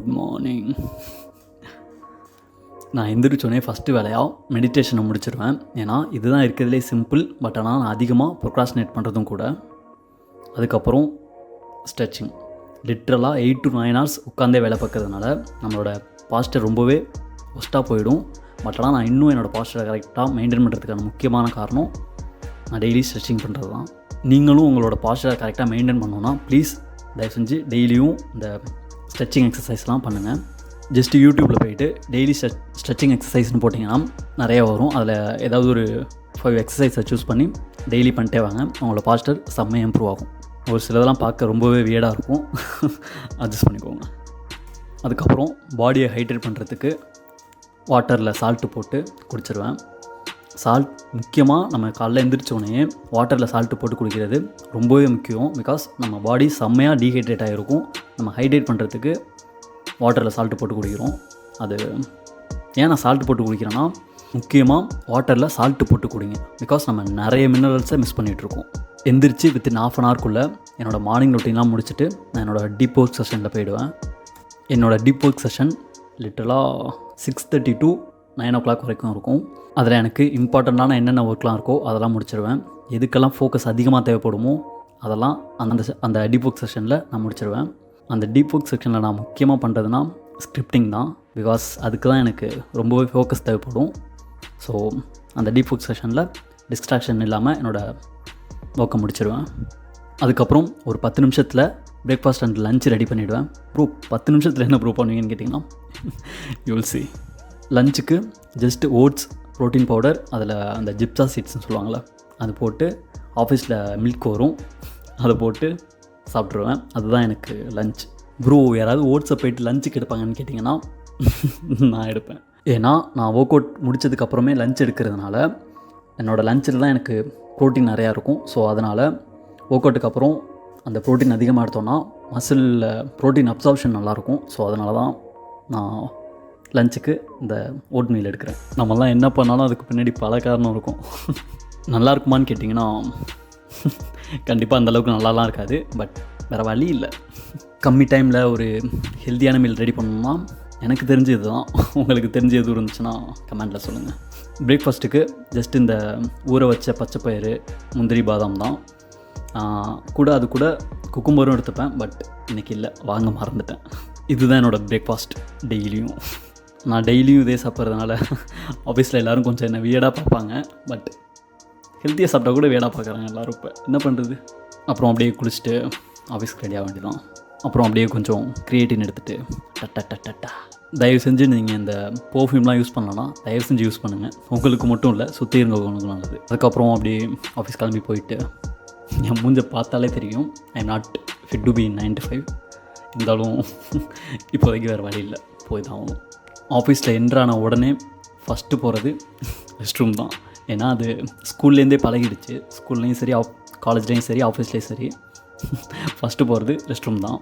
Good morning. நான் எந்திரிச்சோடனே first வேலையாக மெடிடேஷனை முடிச்சிடுவேன். ஏன்னா இதுதான் இருக்கிறதுலே சிம்பிள். பட் ஆனால் நான் அதிகமாக ப்ரொக்ராஸ்டினேட் பண்ணுறதும் கூட. அதுக்கப்புறம் ஸ்ட்ரெச்சிங். லிட்ரலாக 8 to 9 hours உட்காந்தே வேலை பார்க்கறதுனால நம்மளோட பாஸ்டர் ரொம்பவே ஒஸ்ட்டாக போயிடும். பட் ஆனால் நான் இன்னும் என்னோடய பாஸ்டரை கரெக்டாக மெயின்டைன் பண்ணுறதுக்கான முக்கியமான காரணம் நான் டெய்லி ஸ்ட்ரெச்சிங் பண்ணுறது தான். நீங்களும் உங்களோட பாஸ்டரை கரெக்டாக மெயின்டைன் பண்ணணுன்னா ப்ளீஸ் தயவு செஞ்சு டெய்லியும் இந்த ஸ்ட்ரெச்சிங் எக்ஸசைஸ்லாம் பண்ணுங்கள். ஜஸ்ட்டு யூடியூப்பில் போய்ட்டு டெய்லி ஸ்ட்ரெச்சிங் எக்ஸசைஸ்னு போட்டிங்கன்னா நிறையா வரும். அதில் ஏதாவது ஒரு 5 எக்ஸசைஸை சூஸ் பண்ணி டெய்லி பண்ணிட்டே வாங்க. உங்களோட பாஸ்டர் செம்மையாக இம்ப்ரூவ் ஆகும். ஒரு சிலதெல்லாம் பார்க்க ரொம்பவே வியர்டாக இருக்கும், அட்ஜஸ்ட் பண்ணிக்கோங்க. அதுக்கப்புறம் பாடியை ஹைட்ரேட் பண்ணுறதுக்கு வாட்டரில் சால்ட்டு போட்டு குடிச்சிருவேன். சால்ட் முக்கியமாக நம்ம காலைல எழுந்திரிச்சோடனே வாட்டரில் சால்ட்டு போட்டு குடிக்கிறது ரொம்பவே முக்கியம். பிகாஸ் நம்ம பாடி செம்மையாக டீஹைட்ரேட் ஆகிருக்கும். நம்ம ஹைட்ரேட் பண்ணுறதுக்கு வாட்டரில் சால்ட்டு போட்டு குடிக்கிறோம். அது ஏன் நான் சால்ட்டு போட்டு குடிக்கிறேன்னா, முக்கியமாக வாட்டரில் சால்ட்டு போட்டு குடிங்க. பிகாஸ் நம்ம நிறைய மினரல்ஸை மிஸ் பண்ணிகிட்ருக்கோம். எந்திரிச்சு வித்தின் ½ an hour என்னோடய மார்னிங் ரொட்டீன்லாம் முடிச்சுட்டு நான் என்னோடய டீப் ஒர்க் செஷனில் போயிடுவேன். என்னோடய deep work session லிட்டலாக 6:30 to 9 o'clock வரைக்கும் இருக்கும். அதில் எனக்கு இம்பார்ட்டண்ட்டான என்னென்ன ஒர்க்லாம் இருக்கோ அதெல்லாம் முடிச்சிடுவேன். எதுக்கெல்லாம் ஃபோக்கஸ் அதிகமாக தேவைப்படுமோ அதெல்லாம் அந்த டீப் ஒர்க் செஷனில் நான் முடிச்சிடுவேன். அந்த டீப் ஒர்க் செக்ஷனில் நான் முக்கியமாக பண்ணுறதுனா ஸ்கிரிப்டிங் தான். பிகாஸ் அதுக்கு தான் எனக்கு ரொம்பவே ஃபோக்கஸ் தேவைப்படும். ஸோ அந்த டீப் ஒர்க் செஷனில் டிஸ்ட்ராக்ஷன் இல்லாமல் என்னோடய ஒர்க்கை முடிச்சிடுவேன். அதுக்கப்புறம் ஒரு 10 நிமிஷத்தில் பிரேக்ஃபாஸ்ட் அண்ட் லஞ்ச் ரெடி பண்ணிவிடுவேன். 10 நிமிஷத்தில் என்ன பண்ணுவீங்கன்னு கேட்டிங்கன்னா யூல் சி. லஞ்சுக்கு ஜஸ்ட்டு ஓட்ஸ், ப்ரோட்டீன் பவுடர், அதில் அந்த ஜிப்ஸா சீட்ஸ்னு சொல்லுவாங்கள்ல, அது போட்டு ஆஃபீஸில் மில்க் வரும், அதை போட்டு சாப்பிட்ருவேன். அதுதான் எனக்கு லஞ்ச். யாராவது ஓட்ஸை போய்ட்டு லஞ்சுக்கு எடுப்பாங்கன்னு கேட்டிங்கன்னா நான் எடுப்பேன். ஏன்னா நான் ஒர்க் அவுட் முடித்ததுக்கப்புறமே லஞ்ச் எடுக்கிறதுனால என்னோடய லஞ்சில் தான் எனக்கு ப்ரோட்டீன் நிறையா இருக்கும். ஸோ அதனால் ஒர்க் அவுட்டுக்கு அப்புறம் அந்த ப்ரோட்டீன் அதிகமாக எடுத்தோன்னா மசிலில் ப்ரோட்டீன் அப்சார்ப்ஷன் நல்லாயிருக்கும். ஸோ அதனால தான் நான் லஞ்சுக்கு இந்த ஓட் மீல் எடுக்கிறேன். நம்மலாம் என்ன பண்ணாலும் அதுக்கு பின்னாடி பல காரணம் இருக்கும். நல்லா இருக்குமான்னு கேட்டிங்கன்னா கண்டிப்பாக அந்தளவுக்கு நல்லாலாம் இருக்காது. பட் வேறு வழி இல்லை. கம்மி டைமில் ஒரு ஹெல்த்தியான மீல் ரெடி பண்ணணும்னா எனக்கு தெரிஞ்சது தான். உங்களுக்கு தெரிஞ்ச எதுவும் இருந்துச்சுன்னா கமெண்ட்டில் சொல்லுங்கள். பிரேக்ஃபாஸ்ட்டுக்கு ஜஸ்ட் இந்த ஊற வச்ச பச்சைப்பயிறு, முந்திரி, பாதாம் தான். அது கூட குக்கும்பரும் எடுத்துப்பேன். பட் இன்றைக்கி இல்லை, வாங்க மறந்துட்டேன். இதுதான் என்னோடய பிரேக்ஃபாஸ்ட் டெய்லியும். நான் டெய்லியும் இதே சாப்பிட்றதுனால ஆஃபீஸில் எல்லோரும் கொஞ்சம் என்ன வியர்டாக பார்ப்பாங்க. பட் ஹெல்த்தியாக சாப்பிட்டா கூட வியர்டாக பார்க்குறாங்க எல்லோரும். இப்போ என்ன பண்ணுறது? அப்புறம் அப்படியே குளிச்சுட்டு ஆஃபீஸ்க்கு ரெடி ஆக வேண்டியதான். அப்புறம் அப்படியே கொஞ்சம் க்ரியேட்டின் எடுத்துகிட்டு டட்டா. தயவு செஞ்சு நீங்கள் இந்த பர்ஃப்யூம்லாம் யூஸ் பண்ணலன்னா தயவு செஞ்சு யூஸ் பண்ணுங்கள். உங்களுக்கு மட்டும் இல்லை, சுற்றி இருந்தவங்களுக்கு நல்லது. அதுக்கப்புறம் அப்படியே ஆஃபீஸ் கிளம்பி போயிட்டு என் மூஞ்சை பார்த்தாலே தெரியும் I am not fit to be 9 to 5. இருந்தாலும் இப்போதைக்கு வேறு வழி இல்லை, போய் தான் ஆகணும். ஆஃபீஸில் என்ட்ரான உடனே ஃபஸ்ட்டு போகிறது ரெஸ்ட் ரூம் தான். ஏன்னா அது ஸ்கூல்லேருந்தே பழகிடுச்சு. ஸ்கூல்லேயும் சரி, காலேஜ்லேயும் சரி, ஆஃபீஸ்லேயும் சரி, ஃபஸ்ட்டு போகிறது ரெஸ்ட் ரூம் தான்.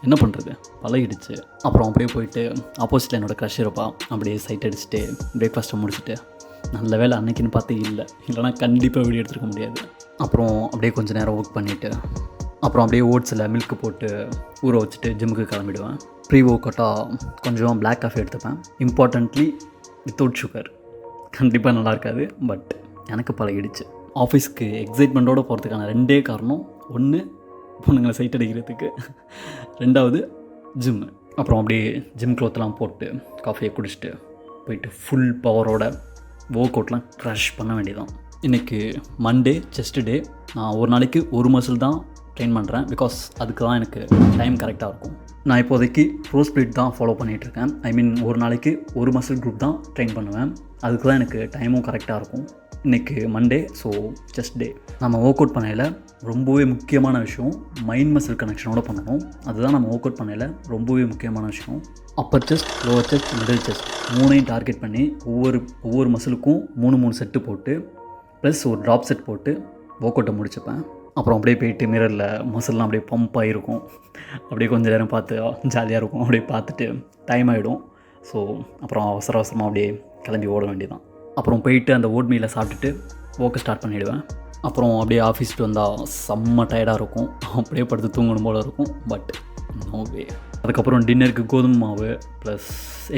என்ன பண்ணுறது, பழகிடுச்சு. அப்புறம் அப்படியே போயிட்டு ஆப்போசிட்டில் என்னோடய க்ரஷ் இருப்பா. அப்படியே சைட் அடிச்சுட்டு பிரேக்ஃபாஸ்ட்டை முடிச்சுட்டு, நல்ல வேலை அன்னைக்குன்னு பார்த்து இல்லைனா கண்டிப்பாக வீடியோ எடுத்துருக்க முடியாது. அப்புறம் அப்படியே கொஞ்சம் நேரம் ஒர்க் பண்ணிவிட்டு அப்புறம் அப்படியே ஓட்ஸில் மில்க்கு போட்டு ஊற வச்சுட்டு ஜிம்முக்கு கிளம்பிடுவேன். ப்ரீ ஒர்க் அவுட்டாக கொஞ்சம் பிளாக் காஃபி எடுத்துப்பேன். Importantly without sugar. கண்டிப்பாக நல்லா இருக்காது, பட் எனக்கு பழகிடுச்சு. ஆஃபீஸ்க்கு எக்ஸைட்மெண்ட்டோடு போகிறதுக்கான 2 காரணம். 1 பொண்ணுங்களை சைட் அடிக்கிறதுக்கு, 2வது ஜிம்மு. அப்புறம் அப்படியே ஜிம் க்ளோத்லாம் போட்டு காஃபியை குடிச்சிட்டு போயிட்டு ஃபுல் பவரோட ஒர்க் அவுட்லாம் க்ரஷ் பண்ண வேண்டியதான். இன்றைக்கி மண்டே, செஸ்ட் டே. நான் ஒரு நாளைக்கு ஒரு மசில் தான் ட்ரெயின் பண்ணுறேன். பிகாஸ் அதுக்கு தான் எனக்கு டைம் கரெக்டாக இருக்கும். நான் இப்போதைக்கு ப்ரோ ஸ்ப்ளிட் தான் ஃபாலோ பண்ணிகிட்ருக்கேன். ஒரு நாளைக்கு ஒரு மசில் குரூப் தான் ட்ரெயின் பண்ணுவேன். அதுக்கு தான் எனக்கு டைமும் கரெக்டாக இருக்கும். இன்றைக்கி மண்டே, ஸோ செஸ்ட் டே. நம்ம ஒர்க் அவுட் பண்ணையில் ரொம்பவே முக்கியமான விஷயம் மைண்ட் மசில் கனெக்ஷனோட பண்ணணும். அதுதான் நம்ம ஒர்க் அவுட் பண்ணையில் ரொம்பவே முக்கியமான விஷயம். Upper chest, lower chest, middle chest 3ஐயும் டார்கெட் பண்ணி ஒவ்வொரு மசிலுக்கும் 3 செட்டு போட்டு ப்ளஸ் ஒரு ட்ராப் செட் போட்டு ஒர்க் அவுட்டை முடிச்சுப்பேன். அப்புறம் அப்படியே போயிட்டு மிரரில் மசில்லாம் அப்படியே பம்ப் ஆகிருக்கும். அப்படியே கொஞ்சம் நேரம் பார்த்து ஜாலியாக இருக்கும். அப்படியே பார்த்துட்டு டைம் ஆகிடும். ஸோ அப்புறம் அவசரமாக அப்படியே கிளம்பி ஓட வேண்டியதான். அப்புறம் போயிட்டு அந்த ஓட் மீலை சாப்பிட்டுட்டு ஒர்க்கை ஸ்டார்ட் பண்ணிவிடுவேன். அப்புறம் அப்படியே ஆஃபீஸ்ட்டு வந்தால் செம்ம டயர்டாக இருக்கும். அப்படியே படுத்து தூங்கணும் போல் இருக்கும். But no way. அதுக்கப்புறம் டின்னருக்கு கோதுமை மாவு ப்ளஸ்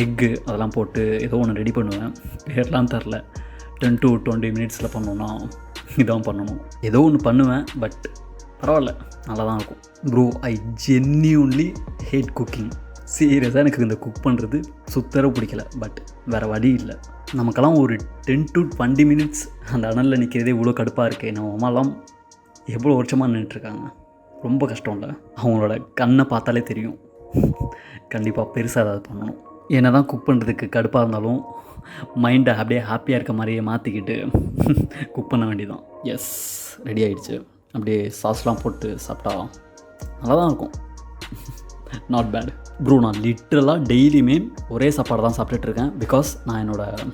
எக்கு அதெல்லாம் போட்டு ஏதோ ஒன்று ரெடி பண்ணுவேன். பேர்லாம் தெரில. 10 to 20 மினிட்ஸில் பண்ணோன்னா இதான் பண்ணணும். ஏதோ ஒன்று பண்ணுவேன், பட் பரவாயில்ல, நல்லா தான் இருக்கும். Bro, I genuinely hate cooking. சீரியஸாக எனக்கு இந்த குக் பண்ணுறது சுத்தர பிடிக்கல. பட் வேறு வழி இல்லை. நமக்கெல்லாம் ஒரு 10 to 20 மினிட்ஸ் அந்த அனலில் நிற்கிறதே இவ்வளோ கடுப்பாக இருக்குது. நம்ம அம்மாலாம் எவ்வளோ வருஷமாக நின்றுட்டுருக்காங்க. ரொம்ப கஷ்டம் இல்லை? அவங்களோட கண்ணை பார்த்தாலே தெரியும். கண்டிப்பாக பெருசாக ஏதாவது பண்ணணும். என்ன தான் குக் பண்ணுறதுக்கு கடுப்பாக இருந்தாலும் மைண்டை அப்படியே ஹாப்பியாக இருக்க மாதிரியே மாற்றிக்கிட்டு குக் பண்ண வேண்டியதான். எஸ், ரெடி ஆகிடுச்சு. அப்படியே சாஸ்லாம் போட்டு சாப்பிட்டா நல்லா தான் இருக்கும். Not bad bro. நான் லிட்ரலாக டெய்லியுமே ஒரே சாப்பாடு தான் சாப்பிட்டுட்ருக்கேன். பிகாஸ் நான் என்னோடய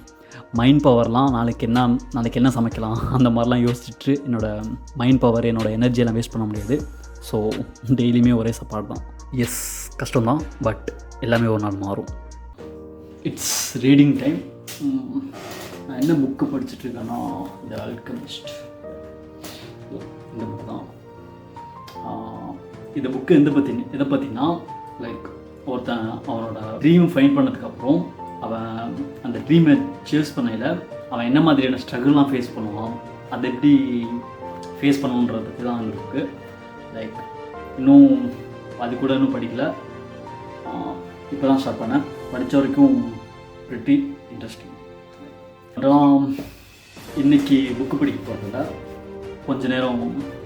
மைண்ட் பவர்லாம் நாளைக்கு என்ன சமைக்கலாம் அந்த மாதிரிலாம் யோசிச்சுட்டு என்னோடய மைண்ட் பவர், என்னோடய எனர்ஜியெல்லாம் வேஸ்ட் பண்ண முடியாது. ஸோ டெய்லியுமே ஒரே சாப்பாடு தான். எஸ், கஷ்டம்தான், பட் எல்லாமே ஒரு நாள் மாறும். It's reading time. நான் என்ன புக்கு படிச்சுட்ருக்கேன்னா தி ஆல்கெமிஸ்ட். இந்த புக்கு தான். இந்த புக்கு எதை பற்றினா லைக் ஒருத்தன் அவனோட ட்ரீம் ஃபைண்ட் பண்ணதுக்கப்புறம் அவன் அந்த ட்ரீமை சேஸ் பண்ணையில் அவன் என்ன மாதிரியான ஸ்ட்ரகிள்லாம் ஃபேஸ் பண்ணுவான், அதை எப்படி ஃபேஸ் பண்ணுன்றதுக்கு தான் அந்த புக்கு. லைக் இன்னும் அது கூட இன்னும் படிக்கல. இப்போ தான் ஸ்டார்ட் பண்ணேன். படித்த வரைக்கும் ப்ரிட்டி இன்ட்ரெஸ்டிங். அப்புறம் இன்றைக்கி புக்கு படிக்க போகிறதில்ல, கொஞ்ச நேரம்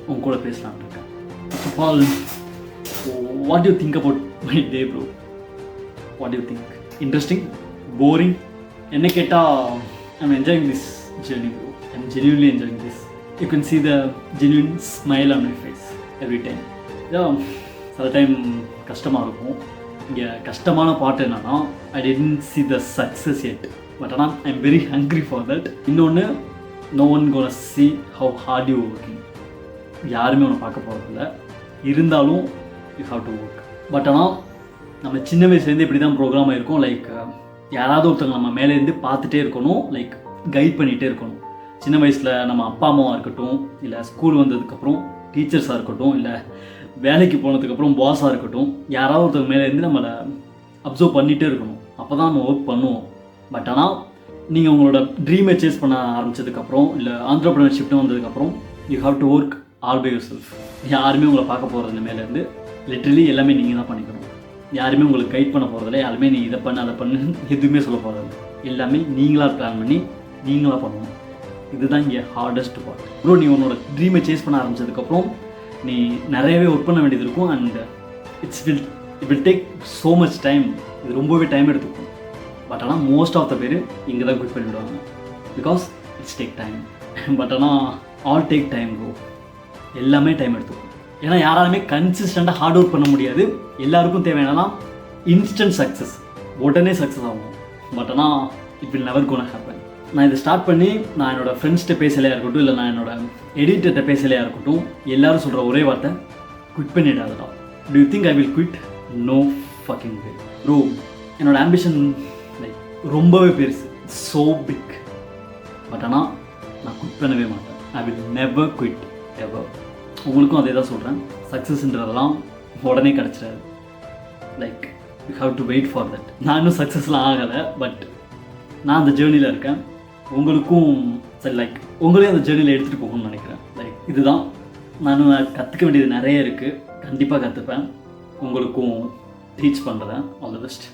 உங்க கூட பேசலாம்னு இருக்கேன். First of all, what you think about my day bro? What you think? Interesting, boring? என்ன கேட்டால் I'm enjoying this journey bro. I'm genuinely enjoying this. You can see the genuine smile on my face every time. சில time கஷ்டமாக இருக்கும். இங்கே கஷ்டமான பாட்டு என்னன்னா, I didn't see the success yet. But ஆனால் I am very hungry for that. இன்னொன்று, no one gonna see how hard you working. யாருமே உன்னை பார்க்க போகிறதில்ல, இருந்தாலும் you have to work. But ஆனால் நம்ம சின்ன வயசுலேருந்து இப்படி தான் ப்ரோக்ராம் ஆகிருக்கும். லைக் யாராவது ஒருத்தவங்க நம்ம மேலேருந்து பார்த்துட்டே இருக்கணும், லைக் கைட் பண்ணிகிட்டே இருக்கணும். சின்ன வயசில் நம்ம அப்பா அம்மாவாக இருக்கட்டும், இல்லை ஸ்கூல் வந்ததுக்கப்புறம் டீச்சர்ஸாக இருக்கட்டும், இல்லை வேலைக்கு போனதுக்கப்புறம் பாஸாக இருக்கட்டும், யாராவது ஒருத்தவங்க மேலேருந்து நம்மளை அப்சர்வ் பண்ணிகிட்டே இருக்கணும். அப்போ தான் நம்ம ஒர்க் பண்ணுவோம். பட் ஆனால் நீங்கள் உங்களோட ட்ரீமை சேஸ் பண்ண ஆரம்பித்ததுக்கப்புறம், இல்லை ஆண்டர்ப்ரனர்ஷிப்னு வந்ததுக்கப்புறம், you have to work all by yourself. யாருமே உங்களை பார்க்க போகிறது மேலேருந்து லிட்ரலி எல்லாமே நீங்கள் தான் பண்ணிக்கணும். யாருமே உங்களுக்கு கைட் பண்ண போகிறதில்ல. யாருமே நீ இதை பண்ணு அதை பண்ணு எதுவுமே சொல்ல போகிறதில்ல. எல்லாமே நீங்களாக பிளான் பண்ணி நீங்களாக பண்ணணும். இதுதான் இங்கே ஹார்டஸ்ட் பார்ட் ப்ரோ. நீ உன்னோட ட்ரீமை சேஸ் பண்ண ஆரம்பித்ததுக்கப்புறம் நீ நிறையவே ஒர்க் பண்ண வேண்டியது இருக்கும். And it will take so much time. இது ரொம்பவே டைம் எடுத்துக்கும். பட் ஆனால் மோஸ்ட் ஆஃப் த பேர் இங்கே தான் குவிட் பண்ணிவிடுவாங்க. Because it's take time. But ஆனால் ஆல் டேக் டைம் ப்ரோ. எல்லாமே டைம் எடுத்துக்கும். ஏன்னா யாராலுமே கன்சிஸ்டண்ட்டாக ஹார்ட் ஒர்க் பண்ண முடியாது. எல்லாருக்கும் தேவையானலாம் இன்ஸ்டன்ட் சக்ஸஸ், உடனே சக்ஸஸ் ஆகும். பட் ஆனால் it will never gonna happen. நான் இதை ஸ்டார்ட் பண்ணி நான் என்னோடய ஃப்ரெண்ட்ஸ்கிட்ட பேசலையாக இருக்கட்டும், இல்லை நான் என்னோட எடிட்டர்கிட்ட பேசலையாக இருக்கட்டும், எல்லோரும் சொல்கிற ஒரே வார்த்தை, குவிட் பண்ணிடாதடா. Do you think I will quit? No fucking way bro. என்னோடய ஆம்பிஷன் லைக் ரொம்பவே பெருசு, ஸோ பிக். பட் ஆனால் நான் குவிட் பண்ணவே மாட்டேன். I will never quit ever. உங்களுக்கும் அதே தான் சொல்கிறேன். சக்ஸஸ்ன்றதெல்லாம் உடனே கிடச்சிடாது. Like you have to wait for that. நான் இன்னும் சக்ஸஸ்லாம் ஆகலை, பட் நான் அந்த ஜேர்னியில் இருக்கேன். உங்களுக்கும் சரி, லைக் உங்களையும் அந்த ஜேர்னியில் எடுத்துகிட்டு போகணும்னு நினைக்கிறேன். லைக் இதுதான் நான் கற்றுக்க வேண்டியது நிறைய இருக்குது. கண்டிப்பாக கற்றுப்பேன். உங்களுக்கும் டீச் பண்ணுறேன். All the best.